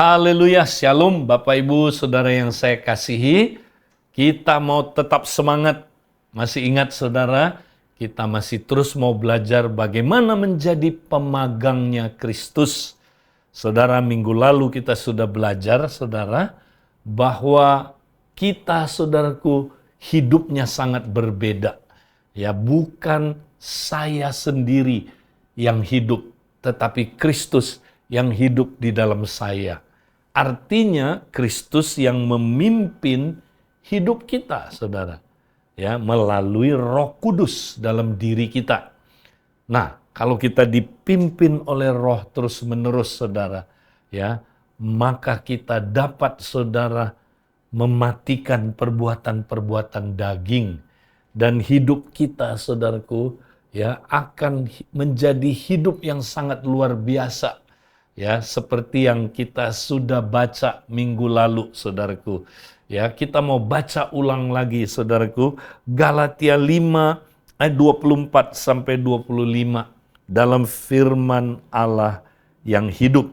Haleluya, shalom Bapak Ibu Saudara yang saya kasihi. Kita mau tetap semangat. Masih ingat saudara, kita masih terus mau belajar bagaimana menjadi pemagangnya Kristus. Saudara, minggu lalu kita sudah belajar saudara, bahwa kita saudaraku hidupnya sangat berbeda. Ya, bukan saya sendiri yang hidup, tetapi Kristus yang hidup di dalam saya. Artinya Kristus yang memimpin hidup kita, saudara. Ya, melalui Roh Kudus dalam diri kita. Nah, kalau kita dipimpin oleh Roh terus-menerus, saudara, ya, maka kita dapat, saudara, mematikan perbuatan-perbuatan daging, dan hidup kita, saudaraku, ya, akan menjadi hidup yang sangat luar biasa. Ya, seperti yang kita sudah baca minggu lalu, saudaraku. Ya, kita mau baca ulang lagi, saudaraku. Galatia 5 ayat 24 sampai 25 dalam firman Allah yang hidup.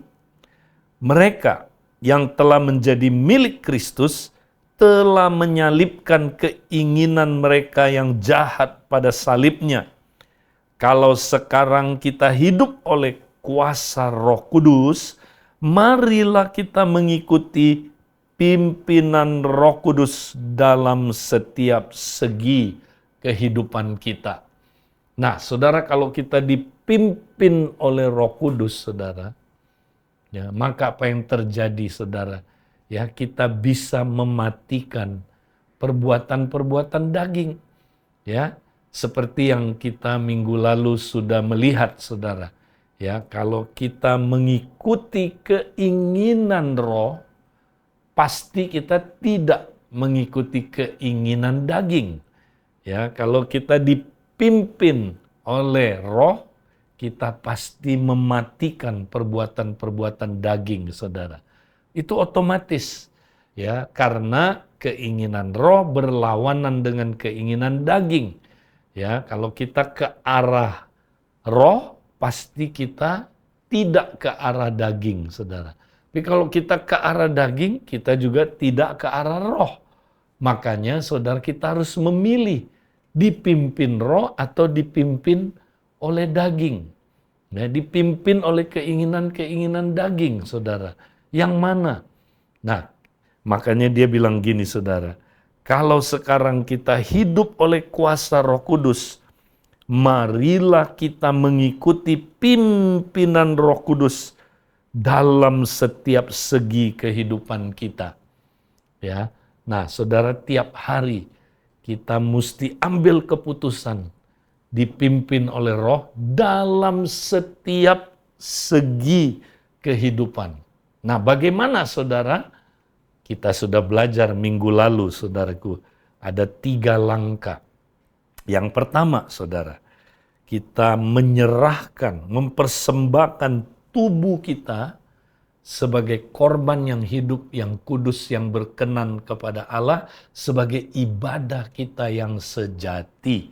Mereka yang telah menjadi milik Kristus telah menyalibkan keinginan mereka yang jahat pada salibnya. Kalau sekarang kita hidup oleh kuasa Roh Kudus, marilah kita mengikuti pimpinan Roh Kudus dalam setiap segi kehidupan kita. Nah, saudara, kalau kita dipimpin oleh Roh Kudus, saudara, ya, maka apa yang terjadi, saudara? Ya, kita bisa mematikan perbuatan-perbuatan daging. Ya, seperti yang kita minggu lalu sudah melihat, saudara. Ya, kalau kita mengikuti keinginan roh, pasti kita tidak mengikuti keinginan daging. Ya, kalau kita dipimpin oleh roh, kita pasti mematikan perbuatan-perbuatan daging, saudara. Itu otomatis, ya, karena keinginan roh berlawanan dengan keinginan daging. Ya, kalau kita ke arah roh, pasti kita tidak ke arah daging, saudara. Tapi kalau kita ke arah daging, kita juga tidak ke arah roh. Makanya, saudara, kita harus memilih dipimpin roh atau dipimpin oleh daging. Ya, dipimpin oleh keinginan-keinginan daging, saudara. Yang mana? Nah, makanya dia bilang gini, saudara. Kalau sekarang kita hidup oleh kuasa Roh Kudus, marilah kita mengikuti pimpinan Roh Kudus dalam setiap segi kehidupan kita. Ya. Nah, saudara, tiap hari kita mesti ambil keputusan dipimpin oleh Roh dalam setiap segi kehidupan. Nah, bagaimana, saudara? Kita sudah belajar minggu lalu, saudaraku, ada 3 langkah. Yang pertama, saudara, kita menyerahkan, mempersembahkan tubuh kita sebagai korban yang hidup, yang kudus, yang berkenan kepada Allah, sebagai ibadah kita yang sejati.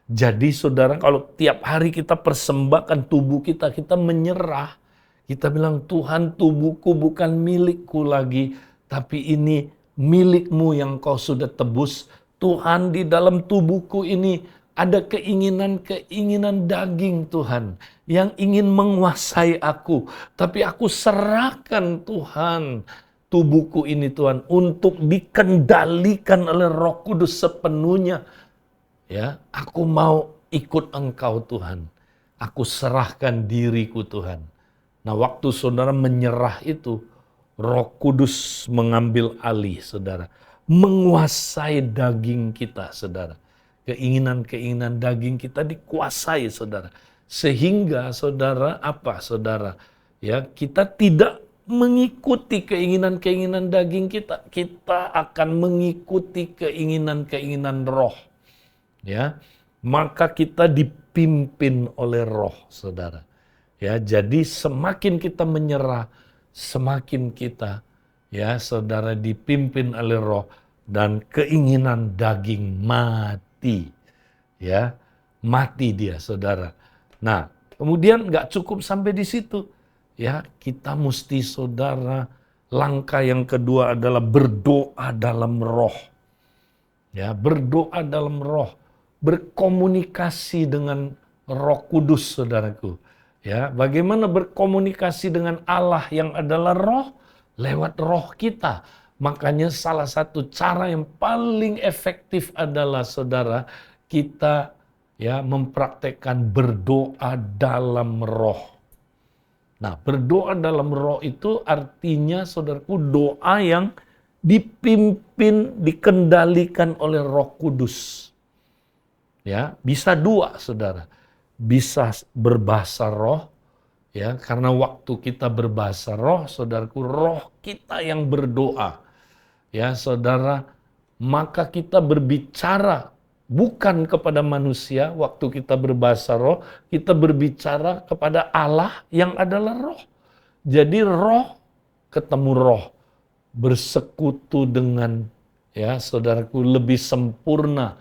Jadi, saudara, kalau tiap hari kita persembahkan tubuh kita, kita menyerah, kita bilang, Tuhan, tubuhku bukan milikku lagi, tapi ini milik-Mu yang Kau sudah tebus. Tuhan, di dalam tubuhku ini ada keinginan-keinginan daging, Tuhan, yang ingin menguasai aku. Tapi aku serahkan, Tuhan, tubuhku ini, Tuhan, untuk dikendalikan oleh Roh Kudus sepenuhnya. Ya, aku mau ikut Engkau, Tuhan. Aku serahkan diriku, Tuhan. Nah, waktu saudara menyerah itu, Roh Kudus mengambil alih, saudara. Menguasai daging kita, saudara. Keinginan-keinginan daging kita dikuasai, saudara. Sehingga, saudara, apa, saudara? Ya, kita tidak mengikuti keinginan-keinginan daging kita. Kita akan mengikuti keinginan-keinginan roh. Ya, maka kita dipimpin oleh roh, saudara. Ya, jadi semakin kita menyerah, semakin kita, ya, saudara, dipimpin oleh roh, dan keinginan daging mati. Ya, mati dia, saudara. Nah, kemudian nggak cukup sampai di situ. Ya, kita mesti, saudara, Langkah yang kedua adalah berdoa dalam roh. Ya, berdoa dalam roh, berkomunikasi dengan Roh Kudus, saudaraku. Ya, bagaimana berkomunikasi dengan Allah yang adalah roh? Lewat roh kita. Makanya salah satu cara yang paling efektif adalah, saudara, kita ya mempraktekkan berdoa dalam roh. Nah, berdoa dalam roh itu artinya, saudaraku, doa yang dipimpin, dikendalikan oleh Roh Kudus. Ya, bisa dua, saudara. Bisa berbahasa roh, ya, karena waktu kita berbahasa roh, saudaraku, roh kita yang berdoa. Ya, saudara, maka kita berbicara bukan kepada manusia waktu kita berbahasa roh, kita berbicara kepada Allah yang adalah roh. Jadi roh ketemu roh, bersekutu dengan, ya, saudaraku, lebih sempurna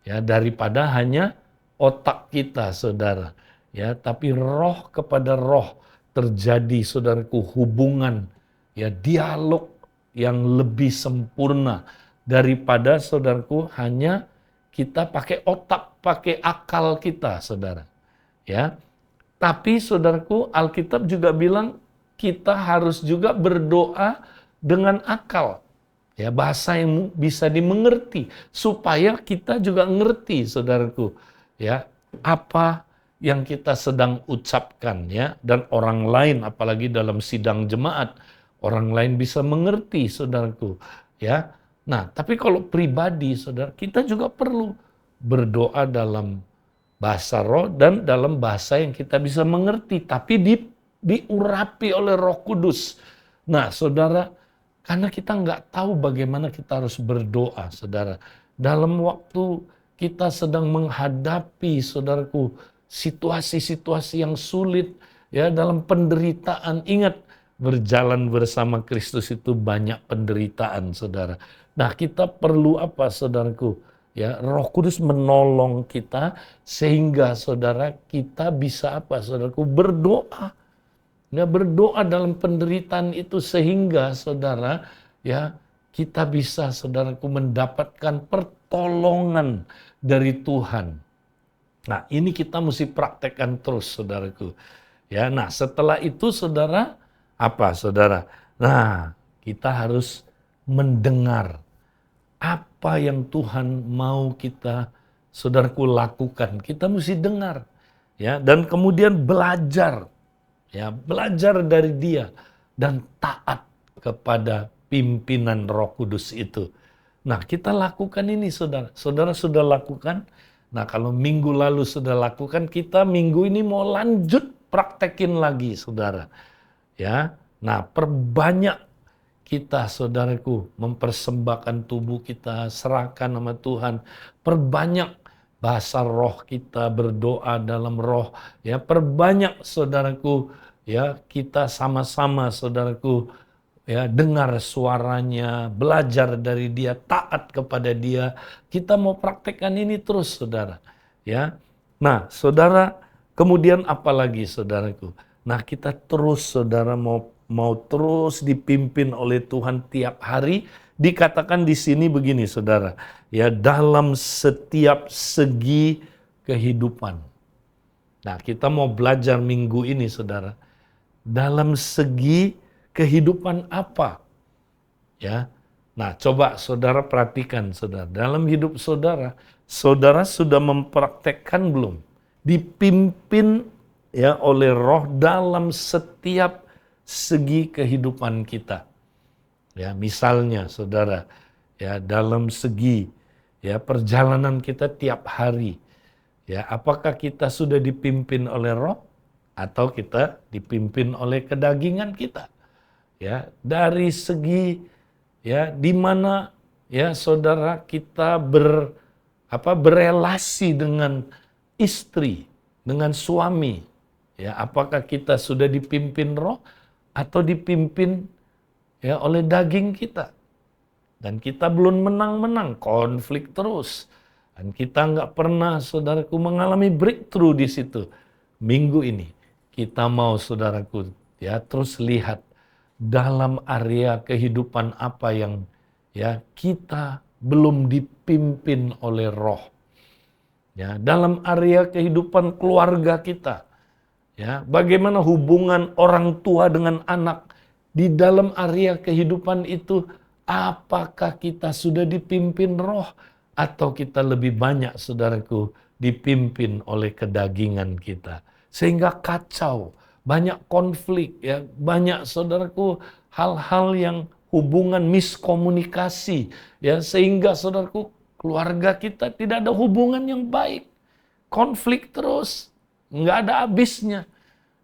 ya daripada hanya otak kita, saudara. Ya, tapi roh kepada roh terjadi, saudaraku, hubungan, ya, dialog yang lebih sempurna daripada, saudaraku, hanya kita pakai otak, pakai akal kita, saudara. Ya. Tapi, saudaraku, Alkitab juga bilang kita harus juga berdoa dengan akal. Ya, bahasa yang bisa dimengerti supaya kita juga ngerti, saudaraku, ya, apa yang kita sedang ucapkan, ya, dan orang lain, apalagi dalam sidang jemaat, orang lain bisa mengerti, saudaraku, ya. Nah, tapi kalau pribadi, saudara, kita juga perlu berdoa dalam bahasa roh dan dalam bahasa yang kita bisa mengerti, tapi diurapi oleh Roh Kudus. Nah, saudara, karena kita nggak tahu bagaimana kita harus berdoa, saudara. Dalam waktu kita sedang menghadapi, saudaraku, situasi-situasi yang sulit, ya, dalam penderitaan. Ingat, berjalan bersama Kristus itu banyak penderitaan, saudara. Nah, kita perlu apa, saudaraku? Ya, Roh Kudus menolong kita sehingga, saudara, kita bisa apa, saudaraku? Berdoa. Ya, berdoa dalam penderitaan itu sehingga, saudara, ya, kita bisa, saudaraku, mendapatkan pertolongan dari Tuhan. Nah, ini kita mesti praktekkan terus, saudaraku. Ya, nah, setelah itu, saudara, apa, saudara? Nah, kita harus mendengar apa yang Tuhan mau kita, saudaraku, lakukan. Kita mesti dengar, ya, dan kemudian belajar. Ya, belajar dari Dia dan taat kepada pimpinan Roh Kudus itu. Nah, kita lakukan ini, saudara. Saudara sudah lakukan. Nah, kalau minggu lalu sudah lakukan, kita minggu ini mau lanjut praktekin lagi, saudara. Ya, nah, perbanyak kita, saudaraku, mempersembahkan tubuh kita, serahkan sama Tuhan. Perbanyak bahasa roh kita, berdoa dalam roh. Ya, perbanyak, saudaraku, ya, kita sama-sama, saudaraku, ya, dengar suaranya, belajar dari Dia, taat kepada Dia. Kita mau praktekkan ini terus, saudara. Ya, nah, saudara, kemudian apa lagi, saudaraku? Nah, kita terus, saudara, mau terus dipimpin oleh Tuhan tiap hari. Dikatakan di sini begini, saudara, ya, dalam setiap segi kehidupan. Nah, kita mau belajar minggu ini, saudara, dalam segi kehidupan apa? Ya. Nah, coba saudara perhatikan, saudara, dalam hidup saudara, saudara sudah mempraktekkan belum? Dipimpin, ya, oleh Roh dalam setiap segi kehidupan kita. Ya, misalnya, saudara, ya, dalam segi, ya, perjalanan kita tiap hari, ya, apakah kita sudah dipimpin oleh Roh atau kita dipimpin oleh kedagingan kita? Ya, dari segi, ya, di mana, ya, saudara, kita berelasi dengan istri, dengan suami, ya, apakah kita sudah dipimpin Roh atau dipimpin, ya, oleh daging kita? Dan kita belum menang-menang, konflik terus. Dan kita nggak pernah, saudaraku, mengalami breakthrough di situ. Minggu ini kita mau, saudaraku, ya, terus lihat dalam area kehidupan apa yang kita belum dipimpin oleh Roh. Ya, dalam area kehidupan keluarga kita. Ya, bagaimana hubungan orang tua dengan anak di dalam area kehidupan itu, apakah kita sudah dipimpin Roh atau kita lebih banyak, saudaraku, dipimpin oleh kedagingan kita, sehingga kacau, banyak konflik, ya, banyak, saudaraku, hal-hal yang hubungan miskomunikasi, ya, sehingga, saudaraku, keluarga kita tidak ada hubungan yang baik, konflik terus, nggak ada habisnya,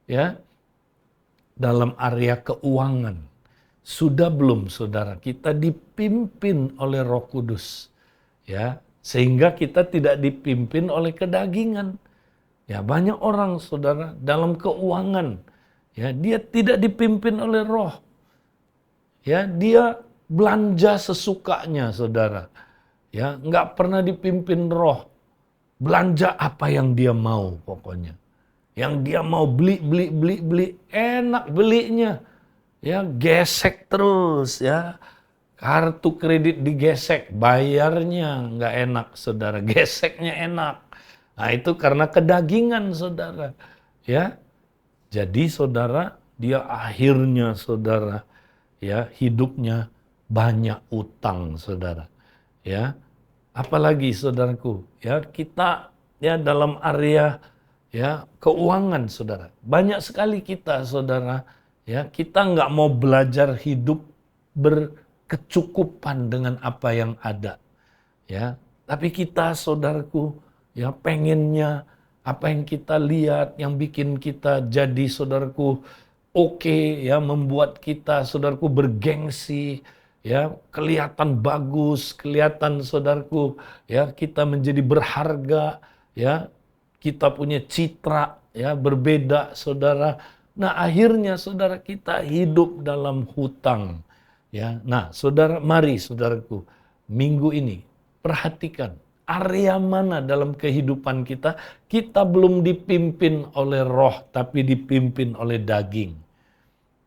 ya. Dalam area keuangan, sudah belum, saudara, kita dipimpin oleh Roh Kudus, ya, sehingga kita tidak dipimpin oleh kedagingan. Ya, banyak orang, saudara, dalam keuangan, ya, dia tidak dipimpin oleh Roh. Ya, dia belanja sesukanya, saudara. Ya, nggak pernah dipimpin Roh. Belanja apa yang dia mau pokoknya. Yang dia mau beli, enak belinya. Ya, gesek terus, ya. Kartu kredit digesek, bayarnya nggak enak, saudara. Geseknya enak. Nah, itu karena kedagingan, saudara. Ya. Jadi, saudara, dia akhirnya, saudara, ya, hidupnya banyak utang, saudara. Ya. Apalagi, saudaraku, ya, kita, ya, dalam area, ya, keuangan, saudara. Banyak sekali kita, saudara, ya, kita nggak mau belajar hidup berkecukupan dengan apa yang ada, ya. Tapi kita, saudaraku, ya, pengennya apa yang kita lihat, yang bikin kita jadi, saudaraku, oke, ya, membuat kita, saudaraku, bergengsi, ya, kelihatan bagus, kelihatan, saudaraku, ya, kita menjadi berharga, ya, kita punya citra, ya, berbeda, saudara. Nah, akhirnya, saudara, kita hidup dalam hutang, ya. Nah, saudara, mari, saudaraku, minggu ini perhatikan area mana dalam kehidupan kita belum dipimpin oleh Roh, tapi dipimpin oleh daging.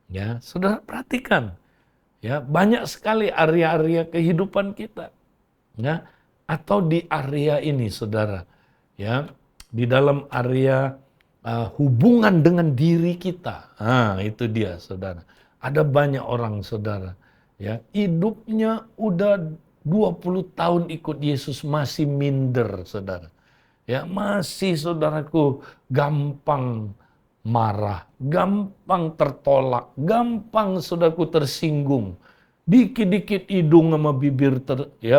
Ya, saudara, perhatikan. Ya, banyak sekali area-area kehidupan kita. Ya, atau di area ini, saudara. Ya, di dalam area hubungan dengan diri kita. Nah, itu dia, saudara. Ada banyak orang, saudara, ya, hidupnya udah 20 tahun ikut Yesus masih minder, saudara. Ya, masih, saudaraku, gampang marah, gampang tertolak, gampang, saudaraku, tersinggung. Dikit-dikit hidung sama bibir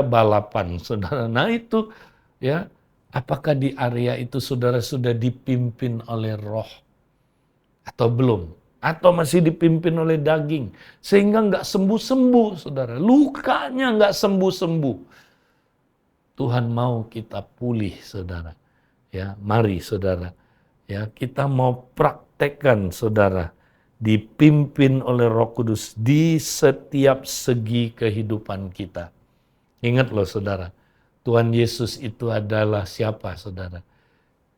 balapan, saudara. Nah, itu, ya, apakah di area itu, saudara, sudah dipimpin oleh Roh atau belum? Atau masih dipimpin oleh daging, sehingga nggak sembuh-sembuh, saudara. Lukanya nggak sembuh-sembuh. Tuhan mau kita pulih, saudara. Ya, mari, saudara. Ya, kita mau praktekkan, saudara, dipimpin oleh Roh Kudus di setiap segi kehidupan kita. Ingat loh, saudara, Tuhan Yesus itu adalah siapa, saudara?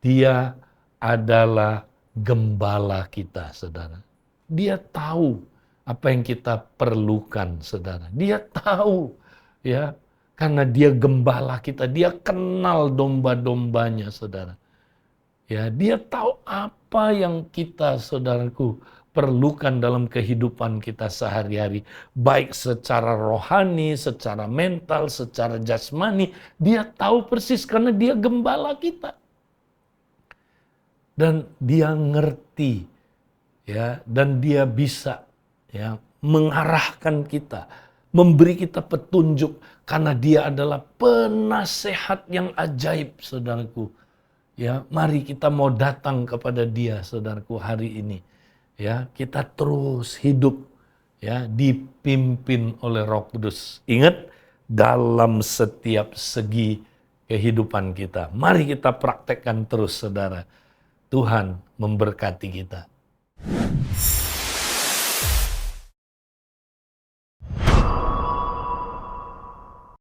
Dia adalah gembala kita, saudara. Dia tahu apa yang kita perlukan, saudara. Dia tahu, ya, karena dia gembala kita. Dia kenal domba-dombanya, saudara. Ya, dia tahu apa yang kita, saudaraku, perlukan dalam kehidupan kita sehari-hari. Baik secara rohani, secara mental, secara jasmani. Dia tahu persis karena dia gembala kita. Dan dia ngerti, ya, dan dia bisa, ya, mengarahkan kita, memberi kita petunjuk, karena dia adalah penasehat yang ajaib, saudaraku. Ya, mari kita mau datang kepada dia, saudaraku, hari ini. Ya, kita terus hidup, ya, dipimpin oleh Roh Kudus. Ingat, dalam setiap segi kehidupan kita. Mari kita praktekkan terus, saudara. Tuhan memberkati kita.